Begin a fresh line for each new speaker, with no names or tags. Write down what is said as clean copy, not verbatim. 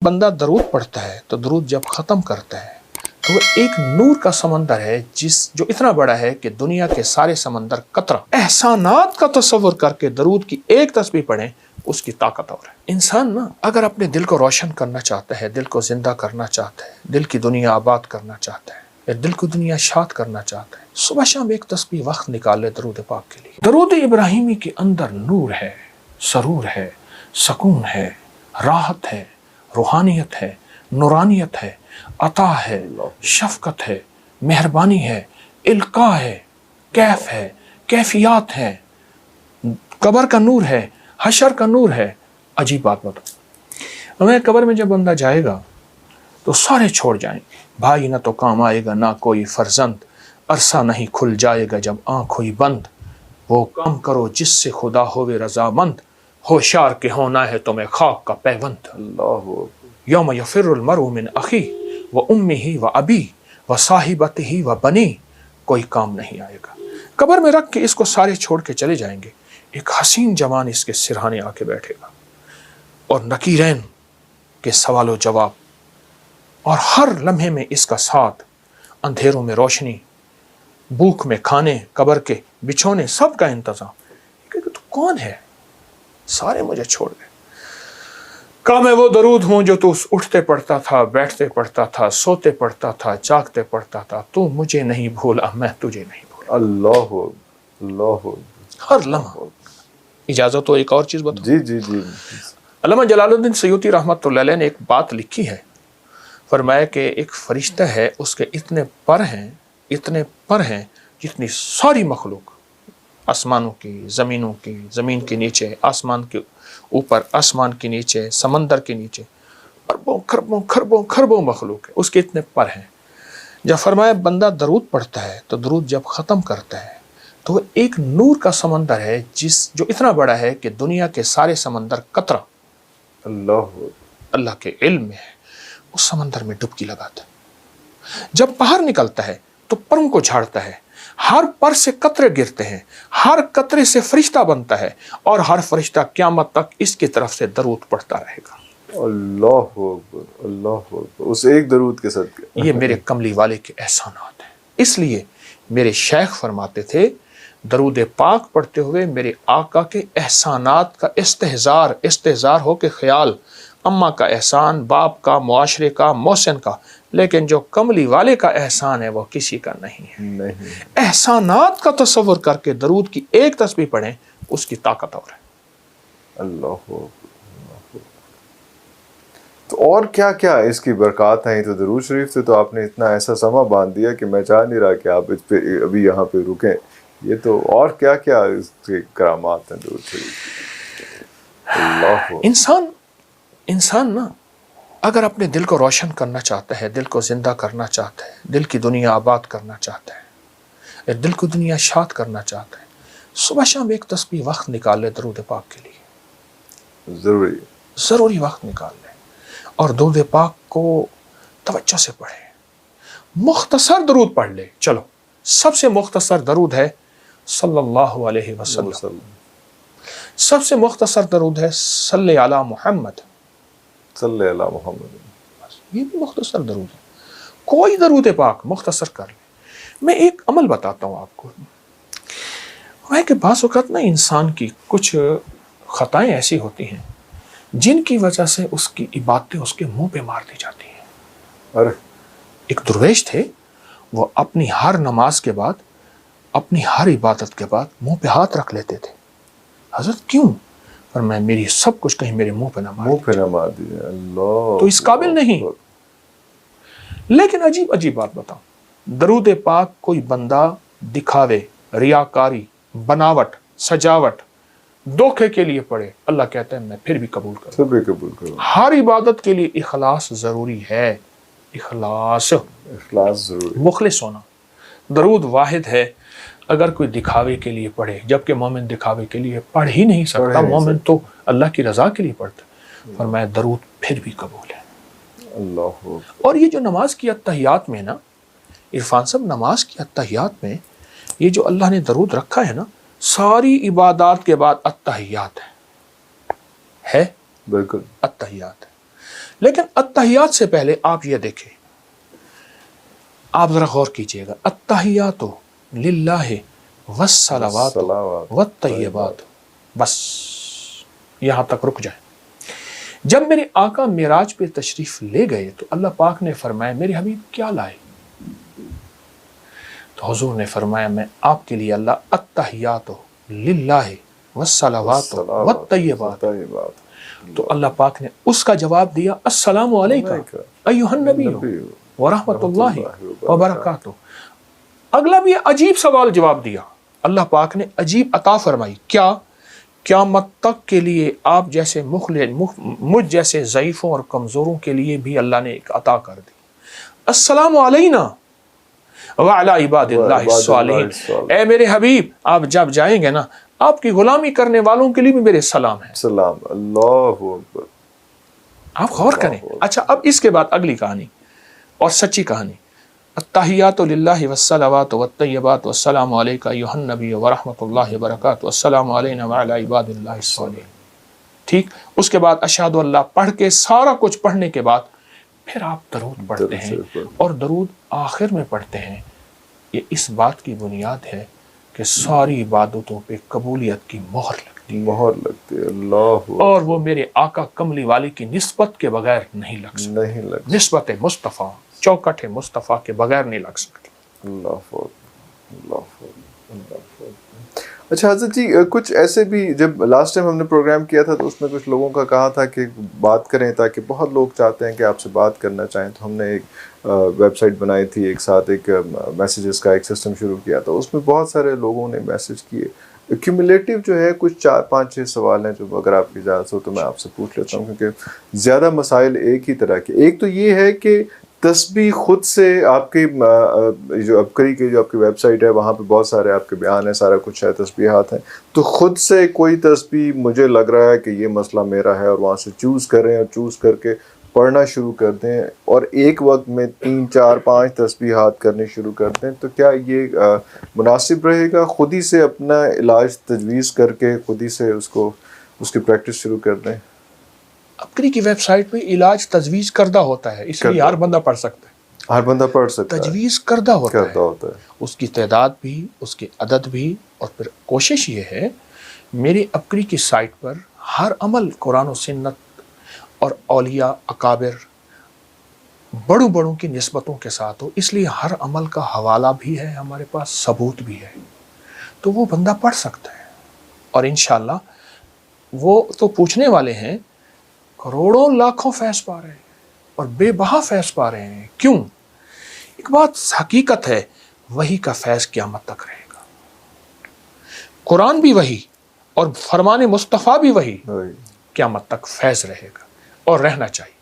بندہ درود پڑھتا ہے تو درود جب ختم کرتا ہے تو وہ ایک نور کا سمندر ہے جو اتنا بڑا ہے کہ دنیا کے سارے سمندر قطرہ احسانات کا تصور کر کے درود کی ایک تسبیح پڑھیں اس کی طاقت اور ہے۔ انسان اگر اپنے دل کو روشن کرنا چاہتا ہے، دل کو زندہ کرنا چاہتا ہے، دل کی دنیا آباد کرنا چاہتا ہے یا دل کو دنیا شاد کرنا چاہتا ہے، صبح شام ایک تسبیح وقت نکال لے درود پاک کے لیے۔ درود ابراہیمی کے اندر نور ہے، سرور ہے، سکون ہے، راحت ہے، روحانیت ہے، نورانیت ہے، عطا ہے، شفقت ہے، مہربانی ہے، القاء ہے، کیف ہے، کیفیات ہے، قبر کا نور ہے، حشر کا نور ہے۔ عجیب بات بتاؤ، ہمیں قبر میں جب بندہ جائے گا تو سارے چھوڑ جائیں گے، بھائی نہ تو کام آئے گا نہ کوئی فرزند، عرصہ نہیں کھل جائے گا جب آنکھ ہوئی بند، وہ کام کرو جس سے خدا ہوئے رضامند، ہوشیار کے ہونا ہے تمہیں خاک کا پیوند۔
اللہ
یوم یفر المرء من اخی و امہ و ابی و صاحبتہ و بنی، کوئی کام نہیں آئے گا۔ قبر میں رکھ کے اس کو سارے چھوڑ کے چلے جائیں گے، ایک حسین جوان اس کے سرہانے آ کے بیٹھے گا اور نکیرین کے سوال و جواب اور ہر لمحے میں اس کا ساتھ، اندھیروں میں روشنی، بھوک میں کھانے، قبر کے بچھونے، سب کا انتظام۔ کہ تو کون ہے؟ سارے مجھے چھوڑ گئے۔ کہا میں وہ درود ہوں جو تو اٹھتے پڑھتا تھا، بیٹھتے پڑھتا تھا، سوتے پڑھتا تھا، جاگتے پڑھتا تھا، تو مجھے نہیں بھولا، میں تجھے نہیں بھولا۔
اللہ اللہ
ہر لمحہ۔ اجازت تو ایک اور چیز بتاؤ۔
جی جی جی
علامہ جلال الدین سیوطی رحمۃ اللہ علیہ نے ایک بات لکھی ہے، فرمایا کہ ایک فرشتہ ہے، اس کے اتنے پر ہیں جتنی ساری مخلوق، آسمانوں کی، زمینوں کی، زمین کے نیچے، آسمان کے اوپر، آسمان کے نیچے، سمندر کے نیچے، اربوں خربوں خربوں خربوں مخلوق ہے، اس کے اتنے پر ہیں۔ جب فرمایا بندہ درود پڑھتا ہے تو درود جب ختم کرتا ہے تو وہ ایک نور کا سمندر ہے جو اتنا بڑا ہے کہ دنیا کے سارے سمندر قطرہ اللہ کے علم میں ہے، اس سمندر میں ڈبکی لگاتا ہے۔ جب باہر نکلتا ہے تو پروں کو جھاڑتا ہے، ہر پر سے قطرے گرتے ہیں، ہر قطرے سے فرشتہ بنتا ہے اور ہر فرشتہ قیامت تک اس کی طرف سے درود پڑھتا رہے گا۔
اللہ اکبر اللہ اکبر، اس ایک درود کے صدقے۔
یہ میرے کملی والے کے احسانات ہیں۔ اس لیے میرے شیخ فرماتے تھے درود پاک پڑھتے ہوئے میرے آقا کے احسانات کا استحضار ہو کے خیال، اماں کا احسان، باپ کا، معاشرے کا، محسن کا، لیکن جو کملی والے کا احسان ہے وہ کسی کا نہیں ہے۔ احسانات کا تصور کر کے درود کی ایک تسبیح پڑھیں، اس کی طاقت اور ہے۔
اللہ تو اور کیا کیا اس کی برکات ہیں؟ تو درود شریف سے تو آپ نے اتنا ایسا سما باندھ دیا کہ میں چاہ نہیں رہا کہ آپ اس پہ ابھی یہاں پہ رکیں۔ یہ تو اور کیا کیا اس کے کرامات ہیں درود شریف۔ اللہ
انسان اگر اپنے دل کو روشن کرنا چاہتا ہے، دل کو زندہ کرنا چاہتا ہے، دل کی دنیا آباد کرنا چاہتا ہے، دل کو دنیا شاد کرنا چاہتا ہے، صبح شام ایک تسبیح وقت نکال لے درود پاک کے لیے۔ ضروری وقت نکال لے اور درود پاک کو توجہ سے پڑھے۔ مختصر درود پڑھ لے۔ چلو، سب سے مختصر درود ہے صلی اللہ علیہ وسلم، سب سے مختصر درود ہے صلی علی محمد،
صلی اللہ محمد۔
یہ بھی مختصر درود ہے۔ کوئی درود پاک مختصر کر لے۔ میں ایک عمل بتاتا ہوں آپ کو، ہے کہ بعض اوقات انسان کی کچھ خطائیں ایسی ہوتی ہیں جن کی وجہ سے اس کی عبادتیں اس کے منہ پہ مار دی جاتی ہیں۔ ایک درویش تھے، وہ اپنی ہر نماز کے بعد، اپنی ہر عبادت کے بعد منہ پہ ہاتھ رکھ لیتے تھے۔ حضرت کیوں؟ پر میں میری سب کچھ کہیں میرے منہ پہ نہ مار
دیجیے۔ اللہ
تو اس قابل نہیں۔ لیکن عجیب بات بتاؤں، درود پاک کوئی بندہ دکھاوے، ریاکاری، بناوٹ، سجاوٹ، دھوکے کے لیے پڑھے، اللہ کہتا ہے میں پھر بھی قبول کروں۔ ہر عبادت کے لیے اخلاص ضروری ہے، اخلاص ضروری، مخلص ہونا۔ درود واحد ہے، اگر کوئی دکھاوے کے لیے پڑھے، جبکہ مومن دکھاوے کے لیے پڑھ ہی نہیں سکتا، مومن تو اللہ کی رضا کے لیے پڑھتا ہے، فرمایا درود پھر بھی قبول ہے۔
اللہ
اور یہ جو نماز کی اتحیات میں عرفان صاحب، نماز کی اتحیات میں یہ جو اللہ نے درود رکھا ہے ساری عبادات کے بعد اتحیات ہے بالکل اتحیات ہے۔ لیکن التحیات سے پہلے آپ یہ دیکھیں، آپ ذرا غور کیجئے گا، التحیات للہ والصلوات والطیبات، بس یہاں تک رک جائیں۔ جب میرے آقا معراج پہ تشریف لے گئے تو اللہ پاک نے فرمایا میرے حبیب کیا لائے؟ تو حضور نے فرمایا میں آپ کے لیے اللہ التحیات للہ والصلوات والطیبات۔ تو اللہ پاک نے اس کا جواب دیا السلام علیکم ایھا النبی ورحمۃ اللہ وبرکاتہ۔ اگلا بھی عجیب سوال جواب دیا، اللہ پاک نے عجیب عطا فرمائی، کیا؟ قیامت تک کے لیے آپ جیسے مجھ جیسے ضعیفوں اور کمزوروں کے لیے بھی اللہ نے ایک عطا کر دی، السلام علینا وعلی عباد اللہ الصالحین۔ اے میرے حبیب آپ جب جائیں گے نا، آپ کی غلامی کرنے والوں کے لیے بھی میرے سلام ہے۔
سلام، اللہ اکبر۔
آپ غور کریں۔ اچھا اب اس کے بعد اگلی کہانی اور سچی کہانی، التحیات للہ والصلوات والطیبات والسلام علیک ایھا النبی ورحمۃ اللہ وبرکاتہ والسلام علینا وعلی عباد اللہ الصالحین۔ ٹھیک، اس کے بعد اشہد اللہ پڑھ کے سارا کچھ پڑھنے کے بعد پھر آپ درود پڑھتے ہیں، اور درود آخر میں پڑھتے ہیں۔ یہ اس بات کی بنیاد ہے کہ ساری عبادتوں پہ قبولیت کی مہر لگتی
ہے، اللہ،
اور وہ میرے آقا کملی والے کی نسبت کے بغیر نہیں لگ سکتی۔ نسبت مصطفیٰ، چوکٹ مصطفیٰ کے بغیر نہیں لگ سکتی۔
اللہ اللہ۔ اچھا حضرت جی، کچھ ایسے بھی جب لاسٹ ٹائم ہم نے پروگرام کیا تھا تو اس میں کچھ لوگوں کا کہا تھا کہ بات کریں، تاکہ بہت لوگ چاہتے ہیں کہ آپ سے بات کرنا چاہیں، تو ہم نے ایک ویب سائٹ بنائی تھی، ایک ساتھ ایک میسیجز کا ایک سسٹم شروع کیا تھا، اس میں بہت سارے لوگوں نے میسیج کیے۔ ایکیومولیٹو جو ہے کچھ 4 5 6 سوال ہیں جو اگر آپ کی اجازت ہو تو میں آپ سے پوچھ لیتا ہوں، کیونکہ زیادہ مسائل ایک ہی طرح کے۔ ایک تو یہ ہے کہ تسبیح خود سے آپ کی جو ابکری کی جو آپ کی ویب سائٹ ہے وہاں پہ بہت سارے آپ کے بیان ہیں، سارا کچھ ہے، تسبیحات ہیں، تو خود سے کوئی تسبیح مجھے لگ رہا ہے کہ یہ مسئلہ میرا ہے، اور وہاں سے چوز کریں اور چوز کر کے پڑھنا شروع کر دیں، اور ایک وقت میں 3 4 5 تسبیحات کرنے شروع کر دیں، تو کیا یہ مناسب رہے گا؟ خود ہی سے اپنا علاج تجویز کر کے خود ہی سے اس کی پریکٹس شروع کر دیں؟
ابکری کی ویب سائٹ پہ علاج تجویز کردہ ہوتا ہے، اس لیے ہر بندہ پڑھ سکتا ہے،
ہر بندہ پڑھ سکتا ہے،
تجویز کردہ ہوتا
ہے،
اس کی تعداد بھی، اس کے عدد بھی، اور پھر کوشش یہ ہے میری ابکری کی سائٹ پر ہر عمل قرآن و سنت اور اولیاء اکابر بڑوں کی نسبتوں کے ساتھ ہو، اس لیے ہر عمل کا حوالہ بھی ہے، ہمارے پاس ثبوت بھی ہے، تو وہ بندہ پڑھ سکتا ہے، اور انشاءاللہ وہ تو پوچھنے والے ہیں کروڑوں لاکھوں فیض پا رہے ہیں اور بے بہا فیض پا رہے ہیں۔ کیوں؟ ایک بات حقیقت ہے، وہی کا فیض قیامت تک رہے گا، قرآن بھی وہی اور فرمان مصطفیٰ بھی وہی، قیامت تک فیض رہے گا اور رہنا چاہیے۔